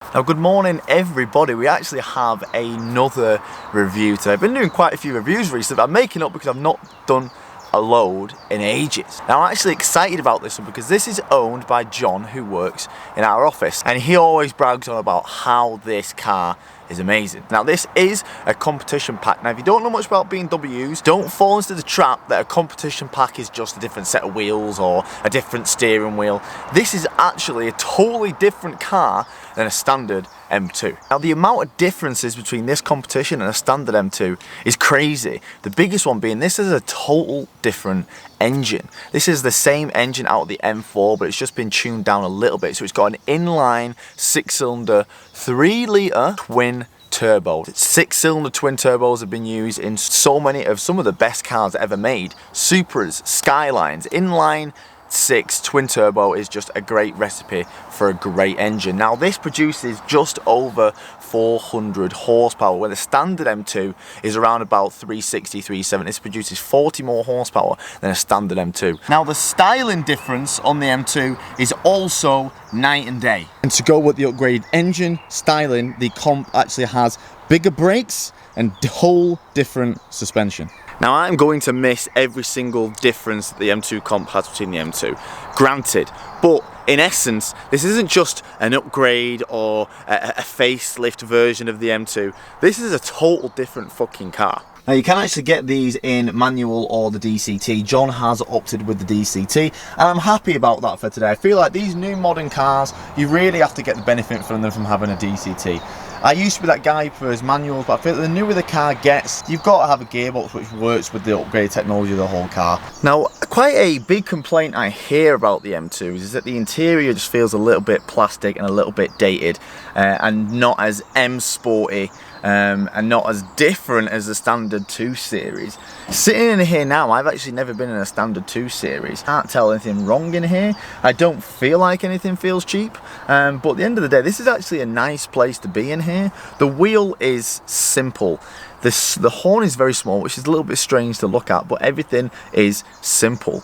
Now good morning everybody, we actually have another review today. I've been doing quite a few reviews recently, I'm making up because I've not done a load in ages. Now I'm actually excited about this one because this is owned by John, who works in our office, and he always brags on about how this car is amazing. Now this is a competition pack. Now if you don't know much about BMWs, don't fall into the trap that a competition pack is just a different set of wheels or a different steering wheel. This is actually a totally different car than a standard M2. Now the amount of differences between this competition and a standard M2 is crazy. The biggest one being this is a total different engine. This is the same engine out of the M4, but it's just been tuned down a little bit. So it's got an inline 6-cylinder 3-litre twin turbo. 6-cylinder twin turbos have been used in so many of some of the best cars ever made. Supras, Skylines, inline 6 twin turbo is just a great recipe for a great engine. Now this produces just over 400 horsepower, where the standard M2 is around about 360, 370. This produces 40 more horsepower than a standard M2. Now the styling difference on the M2 is also night and day. And to go with the upgraded engine styling, the comp actually has bigger brakes and whole different suspension. Now I'm going to miss every single difference that the M2 comp has between the M2, granted, but in essence this isn't just an upgrade or a facelift version of the M2, this is a total different fucking car. Now you can actually get these in manual or the DCT. John has opted with the DCT and I'm happy about that for today. I feel like these new modern cars, you really have to get the benefit from them from having a DCT. I used to be that guy for his manuals, but I feel that the newer the car gets, you've got to have a gearbox which works with the upgraded technology of the whole car. Now, quite a big complaint I hear about the M2s is that the interior just feels a little bit plastic and a little bit dated and not as M-sporty and not as different as the standard 2 series. Sitting in here now, I've actually never been in a standard 2 series. Can't tell anything wrong in here. I don't feel like anything feels cheap, but at the end of the day, this is actually a nice place to be in here. The wheel is simple. The horn is very small, which is a little bit strange to look at, but everything is simple.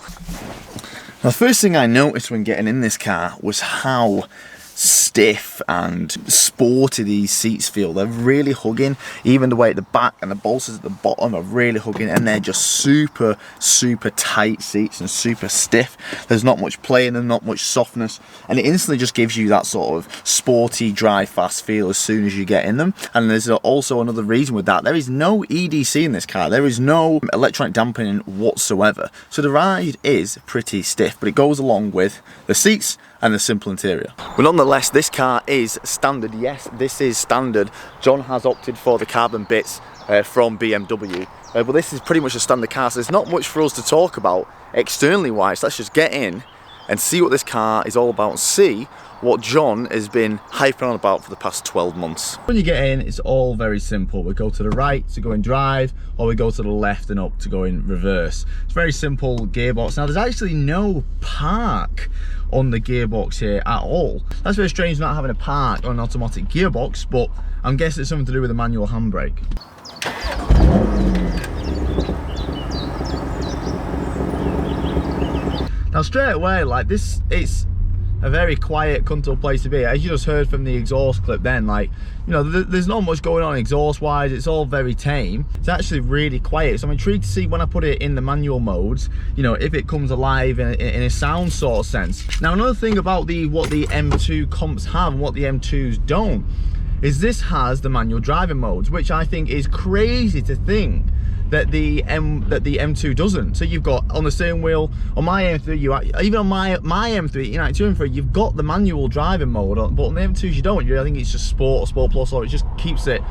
Now, the first thing I noticed when getting in this car was how stiff and sporty these seats feel. They're really hugging, even the way at the back and the bolsters at the bottom are really hugging, and they're just super tight seats and super stiff. There's not much play in them, not much softness, and it instantly just gives you that sort of sporty drive fast feel as soon as you get in them. And there's also another reason with that: there is no EDC in this car, there is no electronic dampening whatsoever, so the ride is pretty stiff, but it goes along with the seats and the simple interior. But nonetheless, this car is standard. Yes, this is standard. John has opted for the carbon bits from BMW, but this is pretty much a standard car, so there's not much for us to talk about externally wise. Let's just get in and see what this car is all about, see what John has been hyping on about for the past 12 months. When you get in, it's all very simple. We go to the right to go in drive, or we go to the left and up to go in reverse. It's very simple gearbox. Now there's actually no park on the gearbox here at all. That's very strange, not having a park on an automatic gearbox, but I'm guessing it's something to do with the manual handbrake. Now straight away, like this, it's a very quiet, comfortable place to be. As you just heard from the exhaust clip then, like, you know, there's not much going on exhaust wise, it's all very tame. It's actually really quiet, so I'm intrigued to see when I put it in the manual modes, you know, if it comes alive in a sound sort of sense. Now another thing about what the M2 comps have and what the M2s don't is this has the manual driving modes, which I think is crazy to think that the M2 doesn't. So you've got on the steering wheel on my M3, even on my M3, E92 M3, you've got the manual driving mode, but on the M2s you don't. I think it's just Sport or Sport Plus, or it just keeps it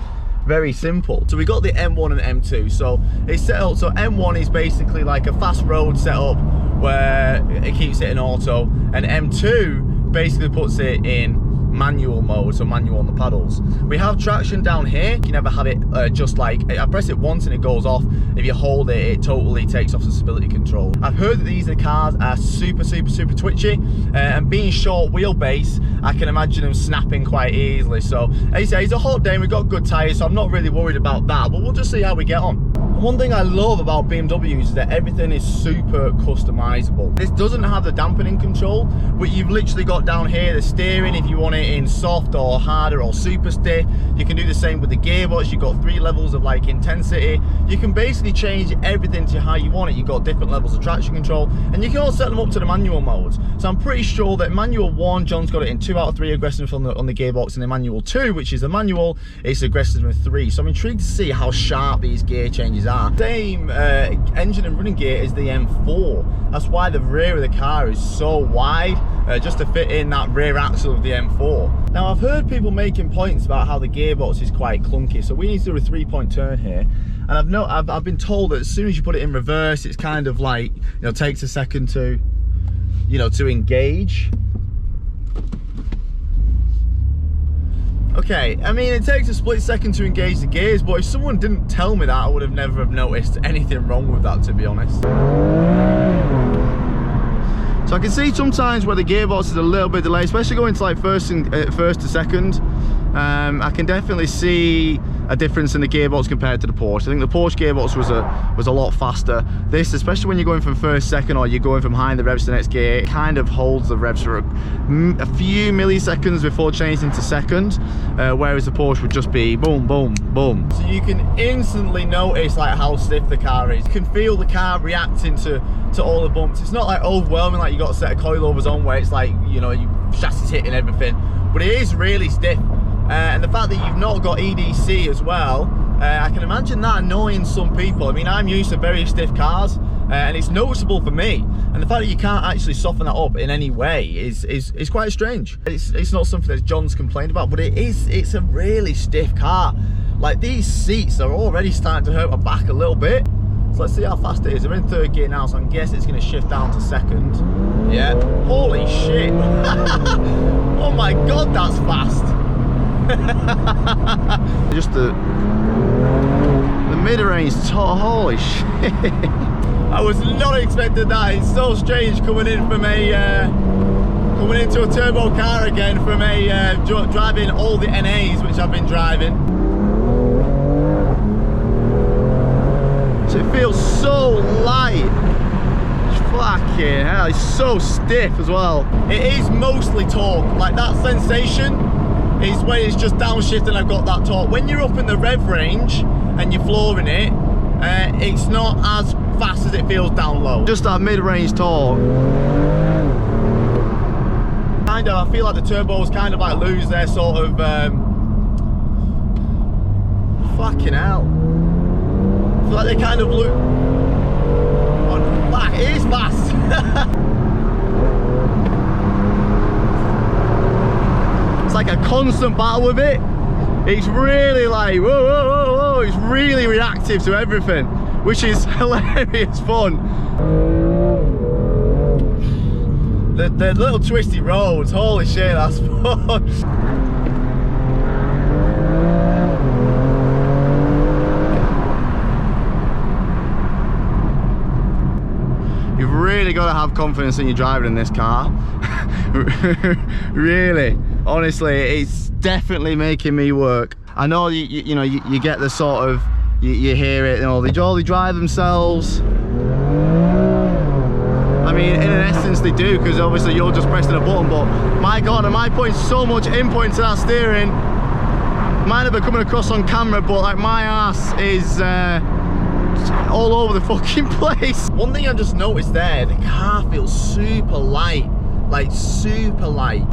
very simple. So we got the M1 and M2. So it's set up, so M1 is basically like a fast road setup where it keeps it in auto, and M2 basically puts it in manual mode, so manual on the paddles. We have traction down here. You can never have it just like, I press it once and it goes off. If you hold it, it totally takes off the stability control. I've heard that these cars are super twitchy, and being short wheelbase, I can imagine them snapping quite easily. So as you say, it's a hot day and we've got good tyres, so I'm not really worried about that, but we'll just see how we get on. One thing I love about BMWs is that everything is super customizable. This doesn't have the dampening control, but you've literally got down here the steering if you want it in soft or harder or super stiff. You can do the same with the gearbox. You've got 3 levels of like intensity. You can basically change everything to how you want it. You've got different levels of traction control, and you can also set them up to the manual modes. So I'm pretty sure that manual 1, John's got it in 2 out of 3 aggressiveness on the gearbox, and in manual 2, which is the manual, it's aggressiveness 3. So I'm intrigued to see how sharp these gear changes are. Same engine and running gear as the M4. That's why the rear of the car is so wide, just to fit in that rear axle of the M4. Now I've heard people making points about how the gearbox is quite clunky, so we need to do a 3-point turn here. And I've been told that as soon as you put it in reverse, it's kind of like, you know, takes a second to, you know, to engage. Okay, I mean, it takes a split second to engage the gears, but if someone didn't tell me that, I would have never have noticed anything wrong with that, to be honest. So I can see sometimes where the gearbox is a little bit delayed, especially going to like first to second. I can definitely see a difference in the gearbox compared to the Porsche. I think the Porsche gearbox was a lot faster. This, especially when you're going from first, second, or you're going from high in the revs to the next gear, it kind of holds the revs for a few milliseconds before changing to second, whereas the Porsche would just be boom, boom, boom. So you can instantly notice like how stiff the car is. You can feel the car reacting to all the bumps. It's not like overwhelming, like you got a set of coilovers on where it's like, you know, your chassis hitting everything, but it is really stiff. And the fact that you've not got EDC as well, I can imagine that annoying some people. I mean, I'm used to very stiff cars, and it's noticeable for me. And the fact that you can't actually soften that up in any way is quite strange. It's not something that John's complained about, but it's a really stiff car. Like, these seats are already starting to hurt my back a little bit. So let's see how fast it is. We're in 3rd gear now, so I guess it's going to shift down to 2nd. Yeah. Holy shit. Oh my god, that's fast. Just the mid-range, holy shit. I was not expecting that. It's so strange coming in from coming into a turbo car again from driving all the NAs which I've been driving. So it feels so light. Fucking hell, it's so stiff as well. It is mostly torque, like that sensation is when it's just downshift and I've got that torque. When you're up in the rev range and you're flooring it, it's not as fast as it feels down low. Just that mid-range torque. Kind of, I feel like the turbos kind of like lose their sort of, fucking hell. I feel like they kind of look, oh, it is fast. Like a constant battle with it. It's really like whoa, whoa, whoa, whoa. It's really reactive to everything, which is hilarious fun. The little twisty roads, holy shit, that's fun. You've really got to have confidence in your driving in this car. Really, honestly, it's definitely making me work. I know you know you get the sort of you hear it, you know, they all drive themselves. I mean, in essence they do, because obviously you're just pressing a button, but my god, am I putting so much input into that steering? Might have been coming across on camera, but like my ass is all over the fucking place. One thing I just noticed there, the car feels super light, like super light.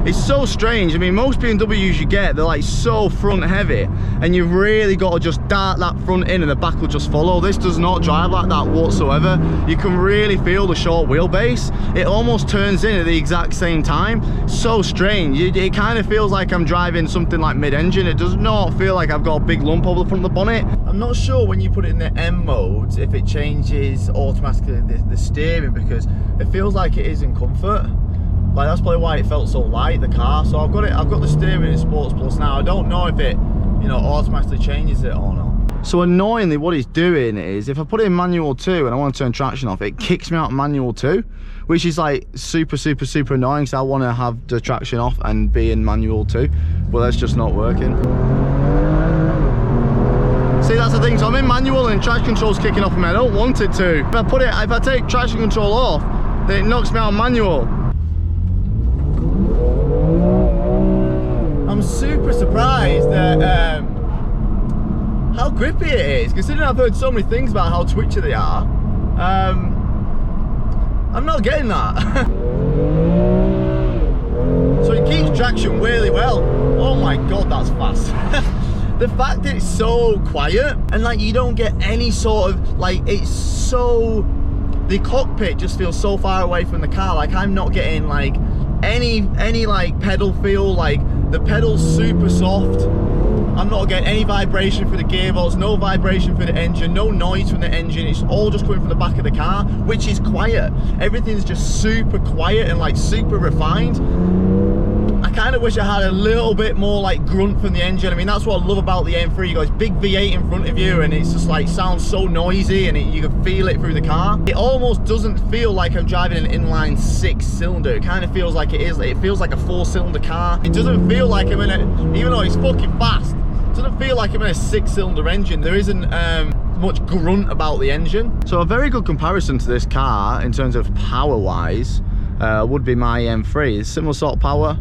It's so strange. I mean, most BMWs you get, they're like so front heavy, and you've really got to just dart that front in and the back will just follow. This does not drive like that whatsoever. You can really feel the short wheelbase. It almost turns in at the exact same time. So strange. It kind of feels like I'm driving something like mid-engine. It does not feel like I've got a big lump over the front of the bonnet. I'm not sure when you put it in the M mode if it changes automatically the steering, because it feels like it is in comfort. Like, that's probably why it felt so light, the car. So I've got the steering in Sports Plus now. I don't know if it, you know, automatically changes it or not. So annoyingly, what it's doing is, if I put it in manual 2 and I want to turn traction off, it kicks me out of manual 2, which is like super annoying, because I want to have the traction off and be in manual 2, but that's just not working. thing. So I'm in manual and traction control's kicking off and I don't want it to. If I take traction control off, then it knocks me out of manual. I'm super surprised at how grippy it is, considering I've heard so many things about how twitchy they are. I'm not getting that. So it keeps traction really well. Oh my god, that's fast. The fact that it's so quiet and like you don't get any sort of like, it's so, the cockpit just feels so far away from the car. Like I'm not getting like any like pedal feel. Like the pedal's super soft. I'm not getting any vibration for the gearbox, no vibration for the engine, no noise from the engine. It's all just coming from the back of the car, which is quiet. Everything's just super quiet and like super refined. I kind of wish I had a little bit more like grunt from the engine. I mean, that's what I love about the M3. You got this big V8 in front of you and it's just like sounds so noisy and you can feel it through the car. It almost doesn't feel like I'm driving an inline 6-cylinder. It kind of feels like it is. It feels like a 4-cylinder car. It doesn't feel like I'm in a, even though it's fucking fast, it doesn't feel like I'm in a 6-cylinder engine. There isn't much grunt about the engine. So a very good comparison to this car in terms of power wise would be my M3. It's similar sort of power.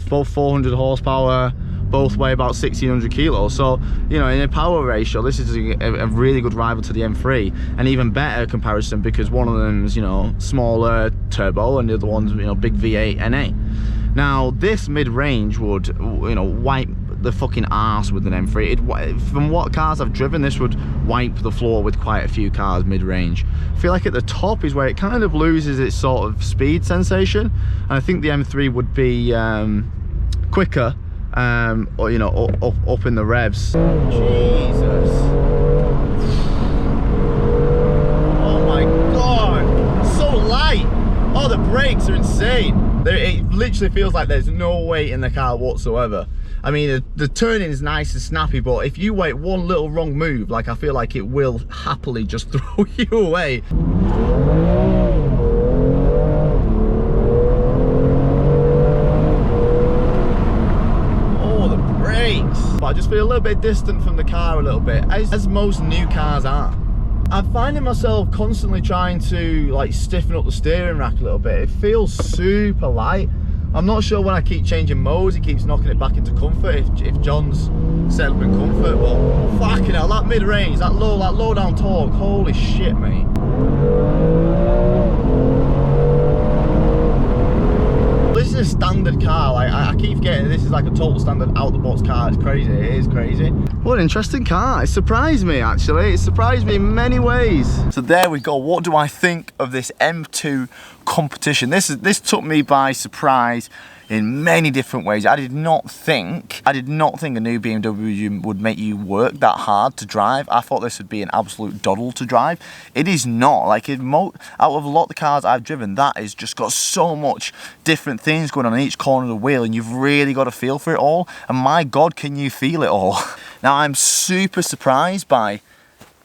Both 400 horsepower, both weigh about 1600 kilos. So, you know, in a power ratio, this is a really good rival to the M3, and even better comparison because one of them's, you know, smaller turbo and the other one's, you know, big V8 NA. Now, this mid-range would, you know, wipe the fucking arse with an M3. From what cars I've driven, this would wipe the floor with quite a few cars mid-range. I feel like at the top is where it kind of loses its sort of speed sensation, and I think the M3 would be quicker, or you know, up in the revs. Jesus! Oh my god! So light! Oh, the brakes are insane. It literally feels like there's no weight in the car whatsoever. I mean, the turning is nice and snappy, but if you make one little wrong move, like I feel like it will happily just throw you away. Oh, the brakes. But I just feel a little bit distant from the car a little bit, as most new cars are. I'm finding myself constantly trying to like stiffen up the steering rack a little bit. It feels super light. I'm not sure when I keep changing modes, it keeps knocking it back into comfort if John's settled in comfort, but fucking hell, that mid-range, that low down torque, holy shit, mate. This is a standard car. Like, I keep forgetting this is like a total standard out-the-box car. It's crazy, it is crazy. What an interesting car. It surprised me, actually. It surprised me in many ways. So there we go. What do I think of this M2 Competition? This took me by surprise in many different ways. I did not think a new BMW would make you work that hard to drive. I thought this would be an absolute doddle to drive. It is not. Like, out of a lot of the cars I've driven, that has just got so much different things going on in each corner of the wheel, and you've really got to feel for it all. And my God, can you feel it all? Now, I'm super surprised by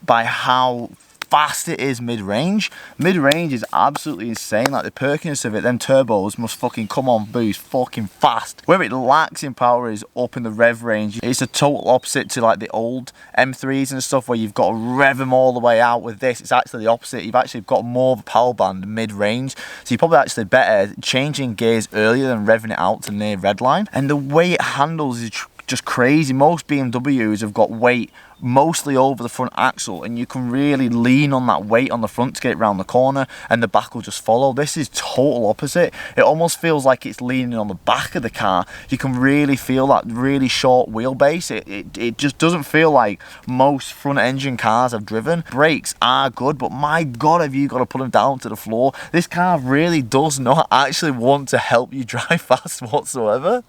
how fast it is mid-range. Mid-range is absolutely insane. Like the perkiness of it, them turbos must fucking come on boost fucking fast. Where it lacks in power is up in the rev range. It's a total opposite to like the old M3s and stuff where you've got to rev them all the way out. With this, it's actually the opposite. You've actually got more of a power band mid-range, so you're probably actually better changing gears earlier than revving it out to near redline. And the way it handles is just crazy. Most BMWs have got weight mostly over the front axle, and you can really lean on that weight on the front to get it around the corner, and the back will just follow. This is total opposite. It almost feels like it's leaning on the back of the car. You can really feel that really short wheelbase. It just doesn't feel like most front engine cars I've driven. Brakes are good, but my God, have you got to put them down to the floor. This car really does not actually want to help you drive fast whatsoever.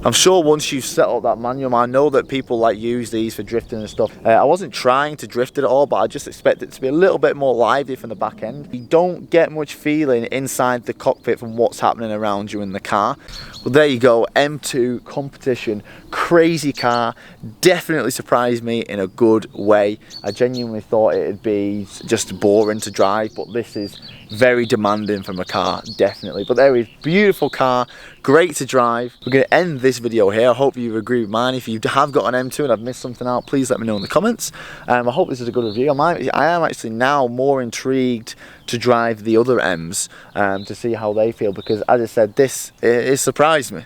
I'm sure once you've set up that manual, I know that people like use these for drifting and stuff. I wasn't trying to drift it at all, but I just expect it to be a little bit more lively from the back end. You don't get much feeling inside the cockpit from what's happening around you in the car. Well, there you go, M2 Competition, crazy car, definitely surprised me in a good way. I genuinely thought it'd be just boring to drive, but this is very demanding from a car, definitely. But there is, beautiful car, great to drive. We're going to end this video here. I hope you agree with mine. If you have got an M2 and I've missed something out, please let me know in the comments. I hope this is a good review. I am actually now more intrigued to drive the other M's to see how they feel, because as I said, it surprised me.